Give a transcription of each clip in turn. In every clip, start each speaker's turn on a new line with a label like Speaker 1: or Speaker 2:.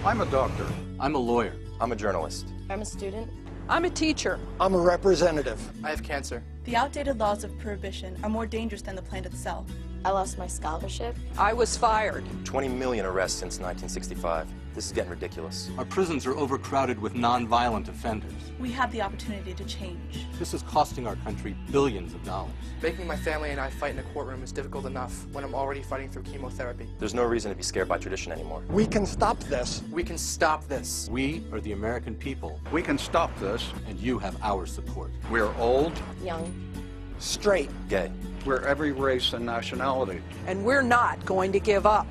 Speaker 1: I'm a doctor.
Speaker 2: I'm a lawyer.
Speaker 3: I'm a journalist.
Speaker 4: I'm a student.
Speaker 5: I'm a teacher.
Speaker 6: I'm a representative.
Speaker 7: I have cancer.
Speaker 8: The outdated laws of prohibition are more dangerous than the plant itself.
Speaker 4: I lost my scholarship.
Speaker 5: I was fired.
Speaker 3: 20 million arrests since 1965. This is getting ridiculous.
Speaker 2: Our prisons are overcrowded with non-violent offenders.
Speaker 8: We have the opportunity to change.
Speaker 2: This is costing our country billions of dollars.
Speaker 7: Making my family and I fight in a courtroom is difficult enough when I'm already fighting through chemotherapy.
Speaker 3: There's no reason to be scared by tradition anymore.
Speaker 6: We can stop this.
Speaker 7: We can stop this.
Speaker 2: We are the American people,
Speaker 1: We can stop this.
Speaker 2: and you have our support.
Speaker 1: We're old.
Speaker 4: Young.
Speaker 6: Straight.
Speaker 3: Gay.
Speaker 1: We're every race and nationality.
Speaker 5: And we're not going to give up.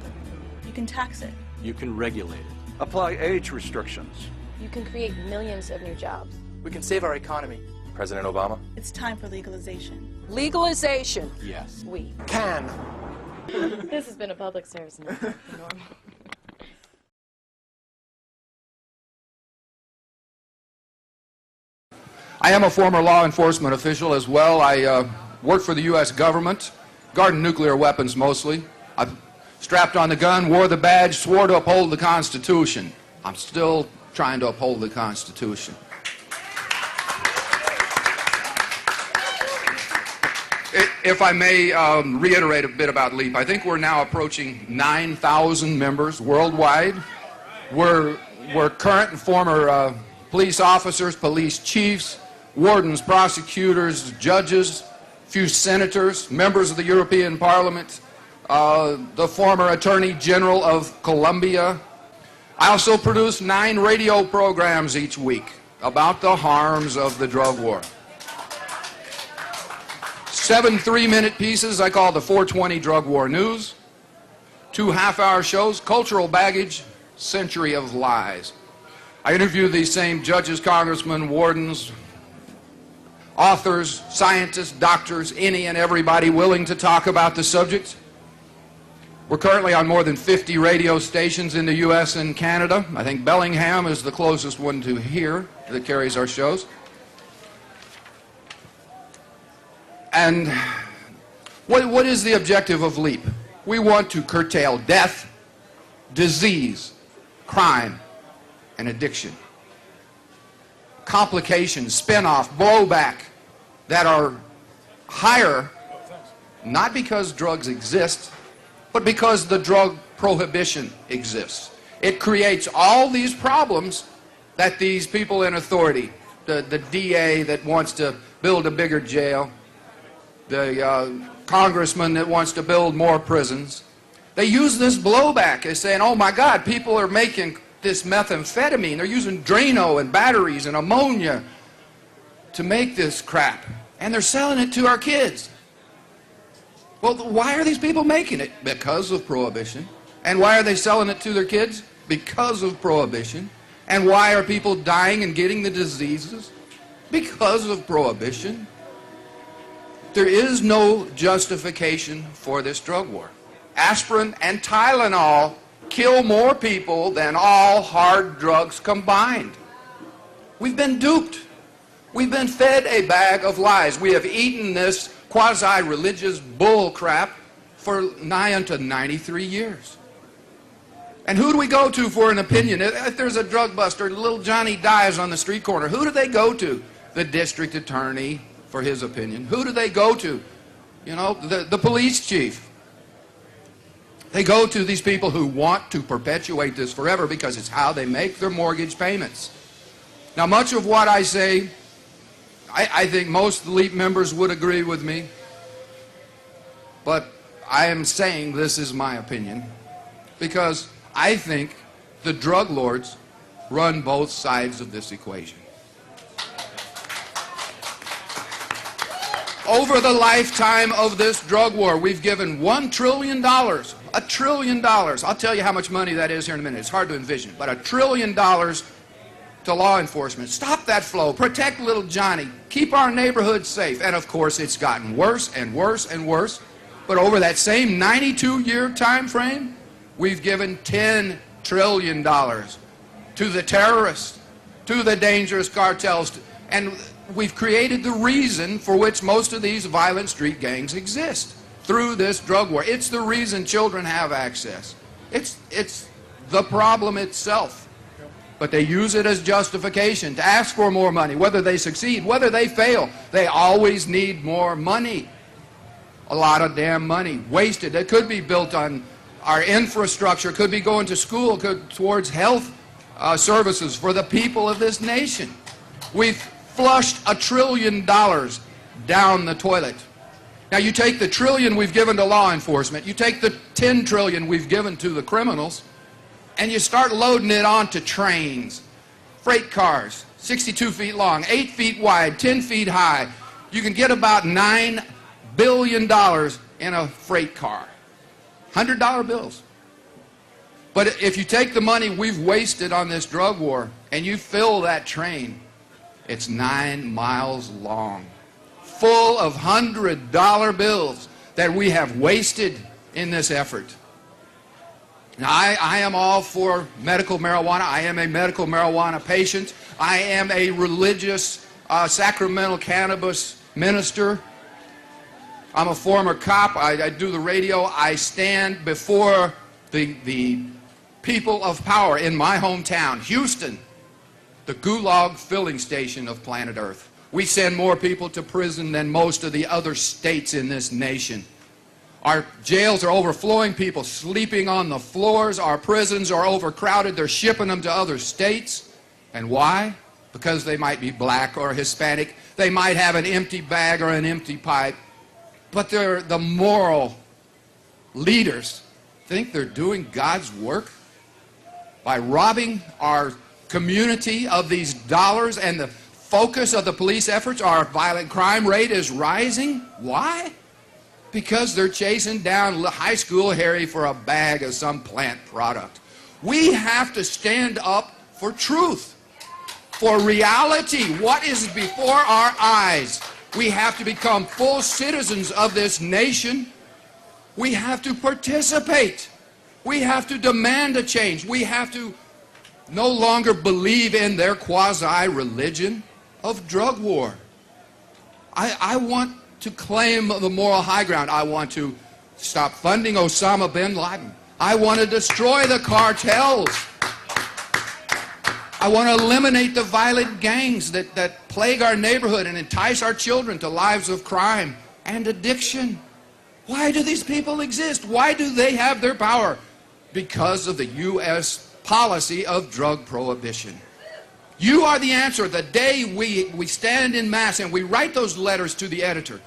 Speaker 8: You can tax it.
Speaker 2: You can regulate it.
Speaker 1: Apply age restrictions.
Speaker 4: You can create millions of new jobs.
Speaker 7: We can save our economy.
Speaker 3: President Obama?
Speaker 8: It's time for legalization.
Speaker 5: Legalization.
Speaker 2: Yes.
Speaker 4: We.
Speaker 6: Can.
Speaker 4: This has been a public service announcement for Norma.
Speaker 9: I am a former law enforcement official as well. I worked for the U.S. government, guarding nuclear weapons mostly. I strapped on the gun, wore the badge, swore to uphold the Constitution. I'm still trying to uphold the Constitution. If I may reiterate a bit about LEAP, I think we're now approaching 9,000 members worldwide. We're current and former police officers, police chiefs, wardens, prosecutors, judges, a few senators, members of the European Parliament, the former Attorney General of Colombia. I also produce 9 radio programs each week about the harms of the drug war. 7 3-minute pieces I call the 420 Drug War News, 2 half-hour shows, Cultural Baggage, Century of Lies. I interview these same judges, congressmen, wardens, authors, scientists, doctors, any and everybody willing to talk about the subject. We're currently on more than 50 radio stations in the U.S. and Canada. I think Bellingham is the closest one to here that carries our shows. And what is the objective of LEAP? We want to curtail death, disease, crime, and addiction. Complications, spin-off, blowback that are higher, not because drugs exist, but because the drug prohibition exists. It creates all these problems that these people in authority, the DA that wants to build a bigger jail, the congressman that wants to build more prisons, they use this blowback as saying, oh my God, people are making this methamphetamine. They're using Drano and batteries and ammonia to make this crap. And they're selling it to our kids. Well, why are these people making it? Because of prohibition. And why are they selling it to their kids? Because of prohibition. And why are people dying and getting the diseases? Because of prohibition. There is no justification for this drug war. Aspirin and Tylenol kill more people than all hard drugs combined. We've been duped. We've been fed a bag of lies. We have eaten this quasi-religious bull crap for nigh unto 93 years. And who do we go to for an opinion? If there's a drug buster, little Johnny dies on the street corner, who do they go to? The district attorney for his opinion. Who do they go to? You know, the police chief. They go to these people who want to perpetuate this forever because it's how they make their mortgage payments. Now, much of what I say, I think most LEAP members would agree with me, but I am saying this is my opinion because I think the drug lords run both sides of this equation. Over the lifetime of this drug war, we've given $1 trillion, $1 trillion. I'll tell you how much money that is here in a minute. It's hard to envision, but $1 trillion to law enforcement. Stop that flow. Protect little Johnny. Keep our neighborhoods safe. And of course, it's gotten worse and worse and worse. But over that same 92-year time frame, we've given $10 trillion to the terrorists, to the dangerous cartels, and we've created the reason for which most of these violent street gangs exist through this drug war. It's the reason children have access. It's the problem itself. but they use it as justification to ask for more money. Whether they succeed, whether they fail, they always need more money. A lot of damn money wasted. It could be built on our infrastructure, could be going to school, towards health services for the people of this nation. We've flushed $1 trillion down the toilet. Now you take the trillion we've given to law enforcement, you take the 10 trillion we've given to the criminals, and you start loading it onto trains, freight cars, 62 feet long, 8 feet wide, 10 feet high. You can get about $9 billion in a freight car. $100 bills. But if you take the money we've wasted on this drug war and you fill that train, it's 9 miles long, full of $100 bills that we have wasted in this effort. Now, I am all for medical marijuana. I am a medical marijuana patient. I am a religious sacramental cannabis minister. I'm a former cop. I do the radio. I stand before the people of power in my hometown, Houston, the gulag filling station of planet Earth. We send more people to prison than most of the other states in this nation. Our jails are overflowing, people sleeping on the floors. Our prisons are overcrowded. They're shipping them to other states. And why? Because they might be black or Hispanic. They might have an empty bag or an empty pipe. But they're the moral leaders think they're doing God's work by robbing our community of these dollars, and the focus of the police efforts, our violent crime rate is rising. Why? Because they're chasing down high school Harry for a bag of some plant product. We have to stand up for truth, for reality, what is before our eyes. We have to become full citizens of this nation. We have to participate. We have to demand a change. We have to no longer believe in their quasi-religion of drug war. I want to claim the moral high ground. I want to stop funding Osama bin Laden. I want to destroy the cartels. I want to eliminate the violent gangs that plague our neighborhood and entice our children to lives of crime and addiction. Why do these people exist? Why do they have their power? Because of the U.S. policy of drug prohibition. You are the answer. The day we stand in mass and we write those letters to the editor,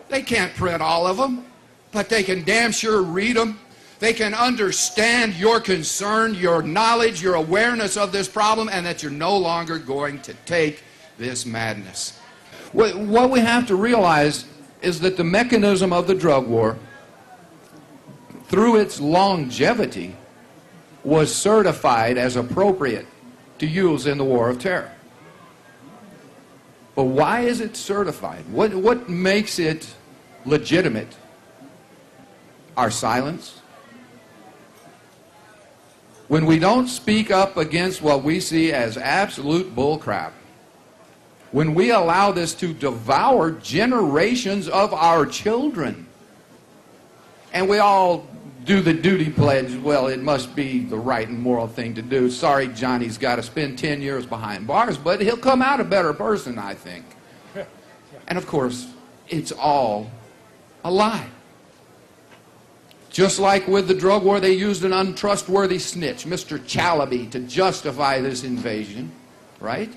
Speaker 9: they can't print all of them, but they can damn sure read them. They can understand your concern, your knowledge, your awareness of this problem, and that you're no longer going to take this madness. What we have to realize is that the mechanism of the drug war, through its longevity, was certified as appropriate to use in the war of terror. But why is it certified? What makes it legitimate? Our silence? When we don't speak up against what we see as absolute bullcrap, when we allow this to devour generations of our children, and we all do the duty pledge, well, it must be the right and moral thing to do. Sorry, Johnny's got to spend 10 years behind bars, but he'll come out a better person, I think. And of course, it's all a lie. Just like with the drug war, they used an untrustworthy snitch, Mr. Chalabi, to justify this invasion, right?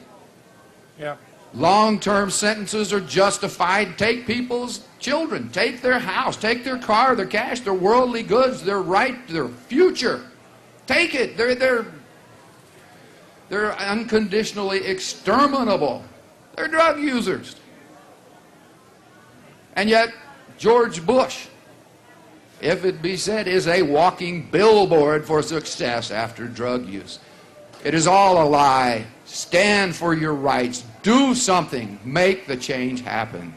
Speaker 10: Yeah.
Speaker 9: Long-term sentences are justified. Take people's children, take their house, take their car, their cash, their worldly goods, their right, their future. Take it. They're unconditionally exterminable. They're drug users. And yet, George Bush, if it be said, is a walking billboard for success after drug use. It is all a lie. Stand for your rights. Do something. Make the change happen.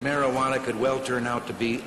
Speaker 11: Marijuana could well turn out to be